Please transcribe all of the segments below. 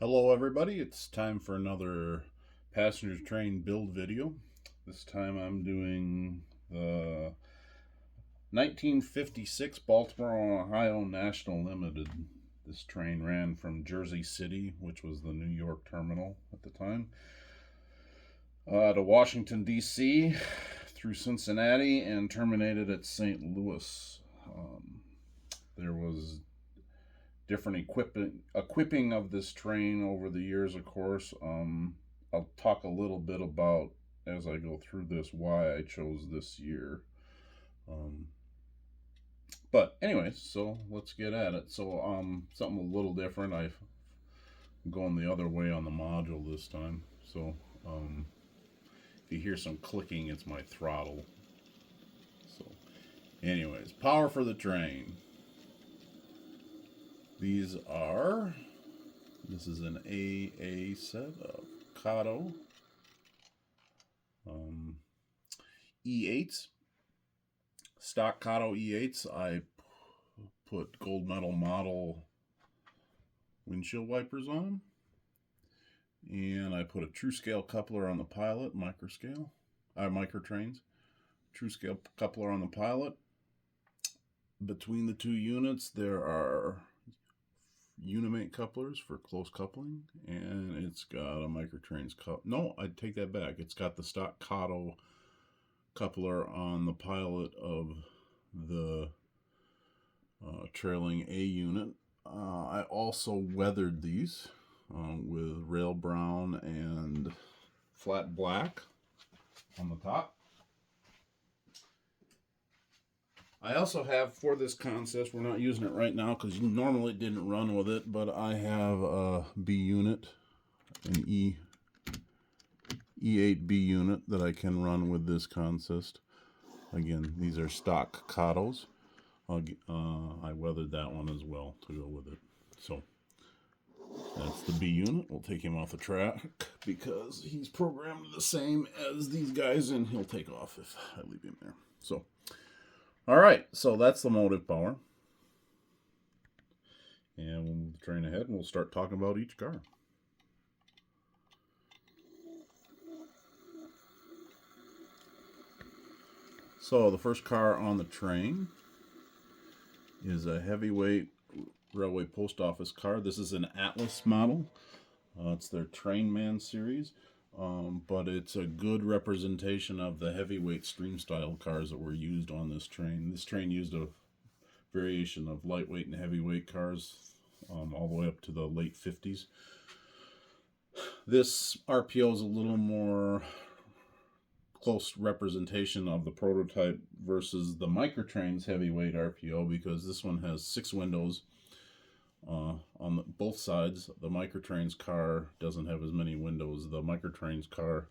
Hello everybody, it's time for another passenger train build video. This time I'm doing the 1956 Baltimore, Ohio National Limited. This train ran from Jersey City, which was the New York terminal at the time, to Washington, D.C., through Cincinnati, and terminated at St. Louis. There was different equipping of this train over the years, of course. I'll talk a little bit about, as I go through this, why I chose this year. But anyways, so let's get at it. So something a little different. I'm going the other way on the module this time. So if you hear some clicking, it's my throttle. So anyways, power for the train. This is an AA set of Kato E8s, stock Kato E8s. I put gold medal model windshield wipers on them, and I put a true scale coupler on the pilot, microtrains, true scale coupler on the pilot. Between the two units, there are Unimate couplers for close coupling, and it's got a microtrains no, I take that back. It's got the stock Kato coupler on the pilot of the trailing A unit. I also weathered these with rail brown and flat black on the top. I also have, for this contest, we're not using it right now because you normally didn't run with it, but I have a B unit, an E8B unit that I can run with this contest. Again, these are stock Katos. I weathered that one as well to go with it. So that's the B unit. We'll take him off the track because he's programmed the same as these guys, and he'll take off if I leave him there. So, all right, so that's the motive power. And we'll move the train ahead, and we'll start talking about each car. So the first car on the train is a heavyweight railway post office car. This is an Atlas model. It's their Trainman series, but it's a good representation of the heavyweight stream style cars that were used on this train. This train used a variation of lightweight and heavyweight cars all the way up to the late 50s. This RPO is a little more close representation of the prototype versus the Microtrains heavyweight RPO, because this one has 6 windows on both sides. The Microtrains car doesn't have as many windows. The Microtrains car,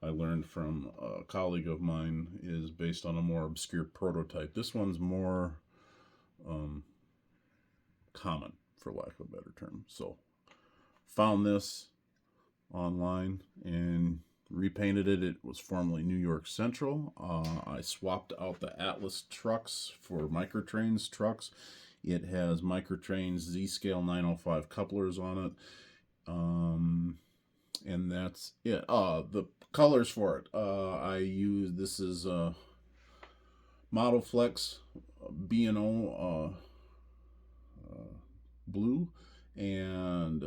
I learned from a colleague of mine, is based on a more obscure prototype. This one's more common, for lack of a better term. So found this online and repainted it. It was formerly New York Central. I swapped out the Atlas trucks for Microtrains trucks. It has Microtrains Z-Scale 905 couplers on it. And that's it. The colors for it. I use, this is Model Flex B&O blue and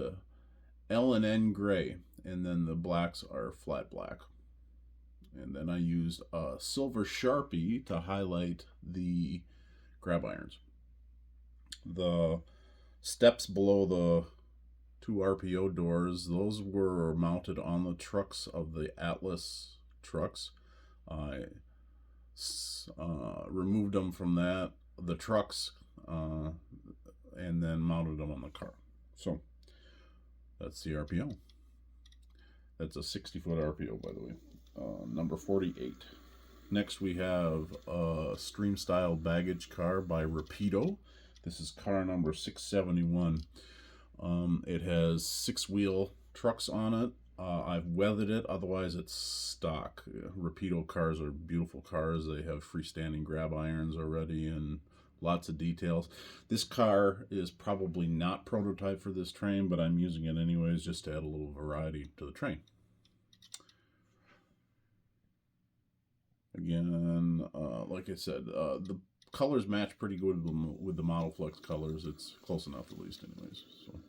L&N gray. And then the blacks are flat black. And then I used a silver Sharpie to highlight the grab irons. The steps below the 2 RPO doors, those were mounted on the trucks of the Atlas trucks. I removed them from the trucks, and then mounted them on the car. So that's the RPO. That's a 60-foot RPO, by the way. Number 48. Next we have a stream style baggage car by Rapido. This is car number 671. It has 6-wheel trucks on it. I've weathered it, otherwise it's stock. Rapido cars are beautiful cars. They have freestanding grab irons already and Lots of details. This car is probably not prototype for this train, but I'm using it anyways just to add a little variety to the train. Again, like I said, the colors match pretty good with the Model Flex colors. It's close enough at least anyways. So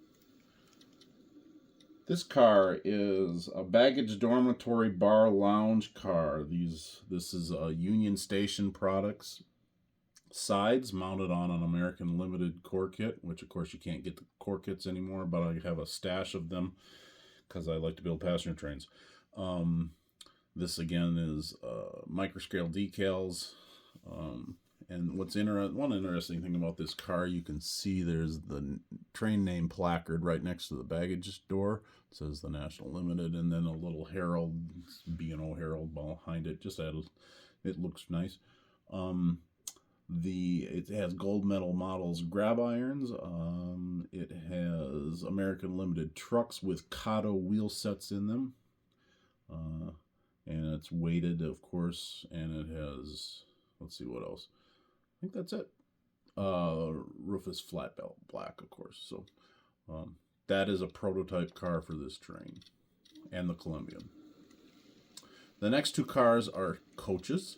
this car is a baggage dormitory bar lounge car. This is a Union Station Products. Sides mounted on an American Limited core kit, which of course you can't get the core kits anymore, but I have a stash of them because I like to build passenger trains. This again is microscale decals. And one interesting thing about this car, you can see there's the train name placard right next to the baggage door. It says the National Limited, and then a little herald, B&O herald behind it. It looks nice. It has gold medal models grab irons. It has American Limited trucks with Kato wheel sets in them. And it's weighted, of course, and it has, let's see what else. I think that's it. Roof is flat belt black, of course. So that is a prototype car for this train and the Columbian. The next two cars are coaches.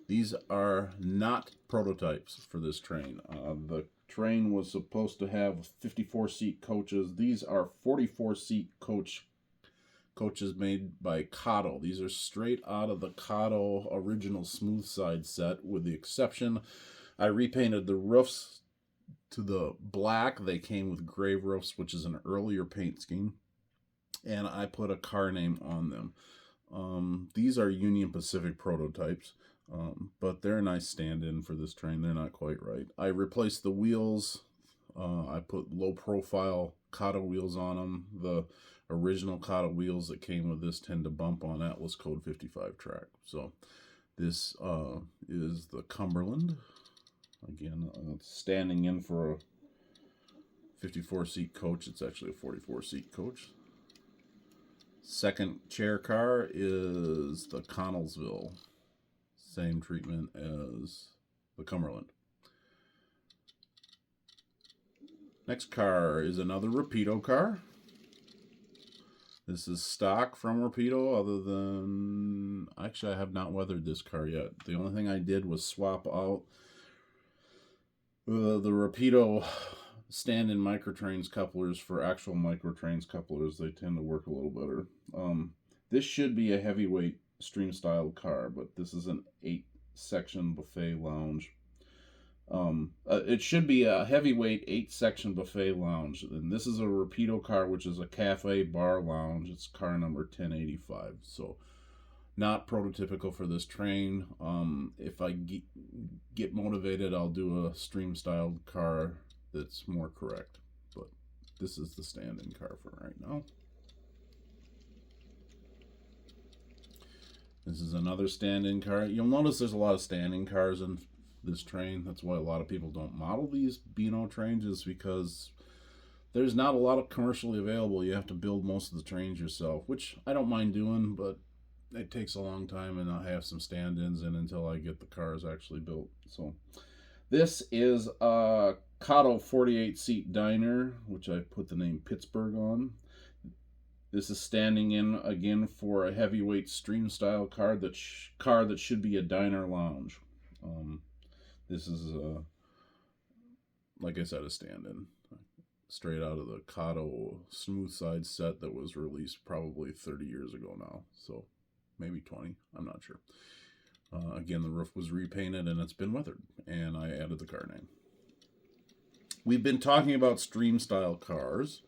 These are not prototypes for this train. The train was supposed to have 54-seat coaches. These are 44-seat coaches made by Kato. These are straight out of the Kato original smooth side set, with the exception I repainted the roofs to the black. They came with gray roofs, which is an earlier paint scheme, and I put a car name on them. These are Union Pacific prototypes, but they're a nice stand-in for this train. They're not quite right. I replaced the wheels. I put low-profile Kato wheels on them. The original Kato wheels that came with this tend to bump on Atlas Code 55 track. So this is the Cumberland. Again, standing in for a 54-seat coach. It's actually a 44-seat coach. Second chair car is the Connellsville. Same treatment as the Cumberland. Next car is another Rapido car. This is stock from Rapido, other than... Actually, I have not weathered this car yet. The only thing I did was swap out the Rapido stand-in microtrains couplers for actual microtrains couplers. They tend to work a little better. This should be a heavyweight stream-style car, but this is an 8-section buffet lounge. It should be a heavyweight 8-section buffet lounge, and this is a Rapido car, which is a cafe bar lounge. It's car number 1085, so not prototypical for this train. If I get motivated, I'll do a stream-styled car that's more correct, but this is the stand-in car for right now. This is another stand-in car. You'll notice there's a lot of stand-in cars in this train. That's why a lot of people don't model these B&O trains, is because there's not a lot of commercially available. You have to build most of the trains yourself, which I don't mind doing, but it takes a long time, and I have some stand-ins in until I get the cars actually built. So this is a Kato 48-seat diner, which I put the name Pittsburgh on. This is standing in again for a heavyweight stream style car that should be a diner lounge. This is like I said, a stand-in, straight out of the Kato smooth side set that was released probably 30 years ago now, so maybe 20. I'm not sure. Again, the roof was repainted and it's been weathered, and I added the car name. We've been talking about stream style cars.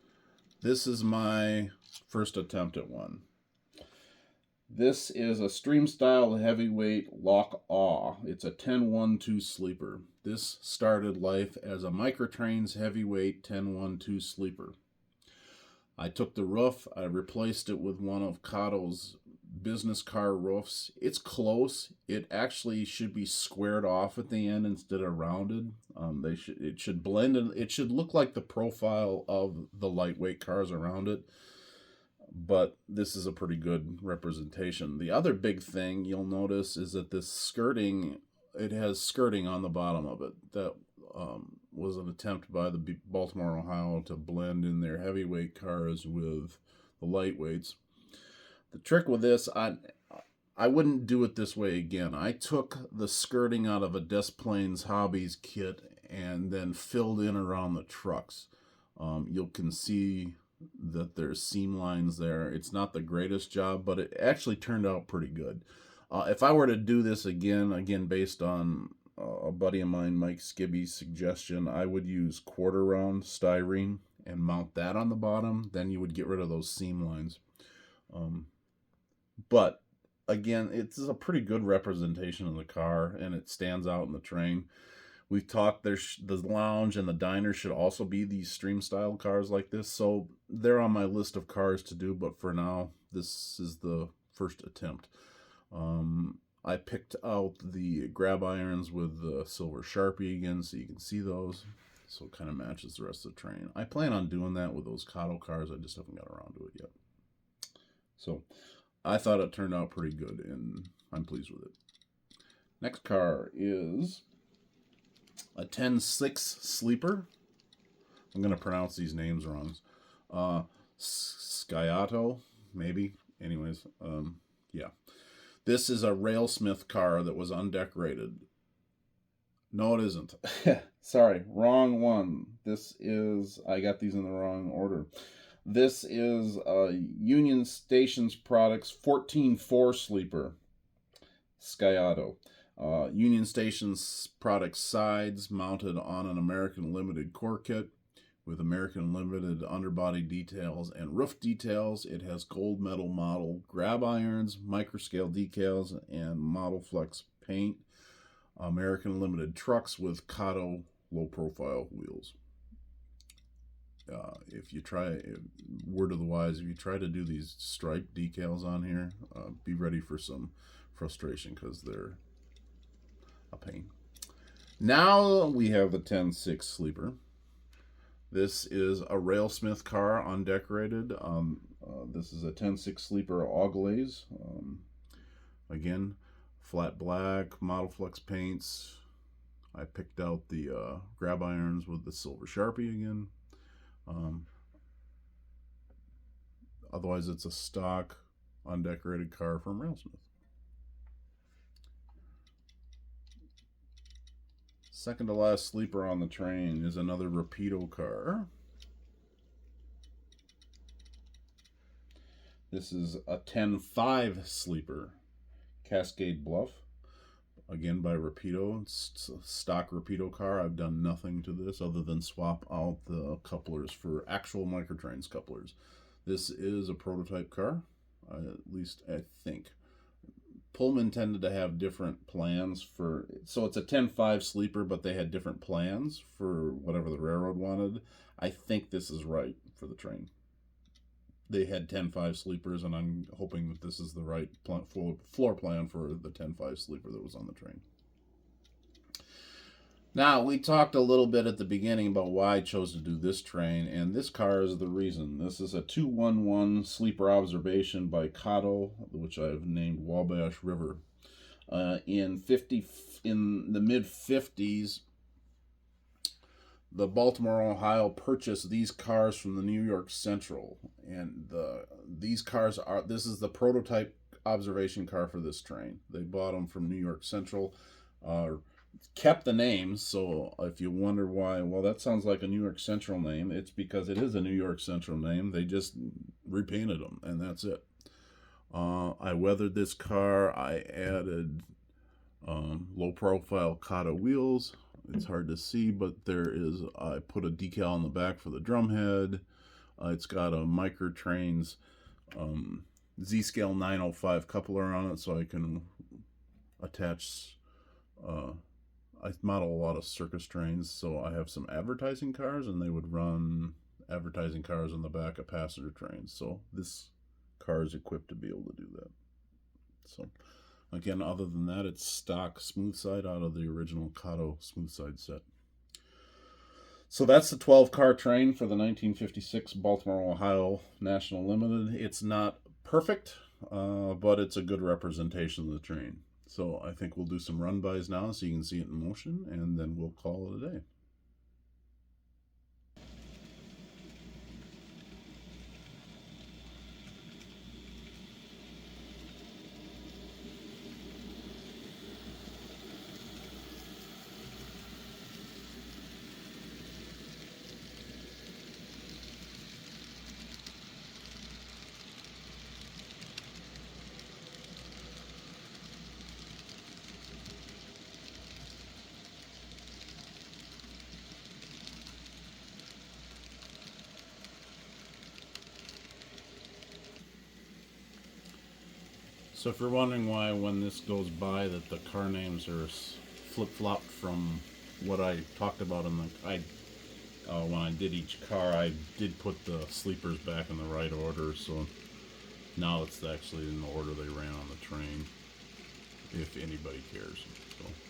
This is my first attempt at one. This is a stream style heavyweight Loch Awe. It's a 10-1-2 sleeper. This started life as a Microtrains heavyweight 10-1-2 sleeper. I took the roof, I replaced it with one of Kato's business car roofs. It's close. It actually should be squared off at the end instead of rounded. It should blend, and it should look like the profile of the lightweight cars around it. But this is a pretty good representation. The other big thing you'll notice is that this skirting, it has skirting on the bottom of it. That was an attempt by the Baltimore, Ohio to blend in their heavyweight cars with the lightweights. The trick with this, I wouldn't do it this way again. I took the skirting out of a Des Plaines Hobbies kit and then filled in around the trucks. You can see that there's seam lines there. It's not the greatest job, but it actually turned out pretty good. If I were to do this again based on a buddy of mine, Mike Skibby's suggestion, I would use quarter round styrene and mount that on the bottom. Then you would get rid of those seam lines. But again, it's a pretty good representation of the car, and it stands out in the terrain. We've talked the lounge and the diner should also be these stream style cars like this, so they're on my list of cars to do, but for now this is the first attempt. I picked out the grab irons with the silver Sharpie again, so you can see those, so it kind of matches the rest of the terrain. I plan on doing that with those Cotto cars. I just haven't got around to it yet. So I thought it turned out pretty good, and I'm pleased with it. Next car is a 10-6 sleeper. I'm going to pronounce these names wrong. Sciato, maybe. Anyways, yeah. This is a Railsmith car that was undecorated. No, it isn't. Sorry, wrong one. I got these in the wrong order. This is Union Stations Products 14-4 sleeper. Sciato. Union Stations Products sides mounted on an American Limited core kit with American Limited underbody details and roof details. It has gold medal model grab irons, microscale decals, and model flex paint. American Limited trucks with Cotto low profile wheels. If you try, word of the wise, if you try to do these striped decals on here, be ready for some frustration because they're a pain. Now we have the 10-6 sleeper. This is a Railsmith car, undecorated. This is a 10-6 sleeper all glaze. Again, flat black, model flex paints. I picked out the grab irons with the silver Sharpie again. Otherwise, it's a stock, undecorated car from Railsmith. Second to last sleeper on the train is another Rapido car. This is a 10-5 sleeper, Cascade Bluff. Again by Rapido. It's a stock Rapido car. I've done nothing to this other than swap out the couplers for actual Microtrains couplers. This is a prototype car, at least I think. Pullman tended to have different plans for, so it's a 10-5 sleeper, but they had different plans for whatever the railroad wanted. I think this is right for the train. They had 10-5 sleepers, and I'm hoping that this is the right floor plan for the 10-5 sleeper that was on the train. Now, we talked a little bit at the beginning about why I chose to do this train, and this car is the reason. This is a 211 sleeper observation by Cotto, which I've named Wabash River. In the mid-50s, the Baltimore, Ohio purchased these cars from the New York Central, and this is the prototype observation car for this train. They bought them from New York Central, kept the names, so if you wonder why, well, that sounds like a New York Central name, it's because it is a New York Central name. They just repainted them, and that's it. I weathered this car. I added low-profile Cotto wheels. It's hard to see, but I put a decal on the back for the drum head. It's got a Microtrains Z-Scale 905 coupler on it, so I can attach, I model a lot of circus trains, so I have some advertising cars, and they would run advertising cars on the back of passenger trains. So this car is equipped to be able to do that. So again, other than that, it's stock smooth side out of the original Cotto smooth side set. So that's the 12-car train for the 1956 Baltimore, Ohio National Limited. It's not perfect, but it's a good representation of the train. So I think we'll do some run-bys now so you can see it in motion, and then we'll call it a day. So if you're wondering why when this goes by that the car names are flip-flopped from what I talked about in when I did each car, I did put the sleepers back in the right order, so now it's actually in the order they ran on the train, if anybody cares. So.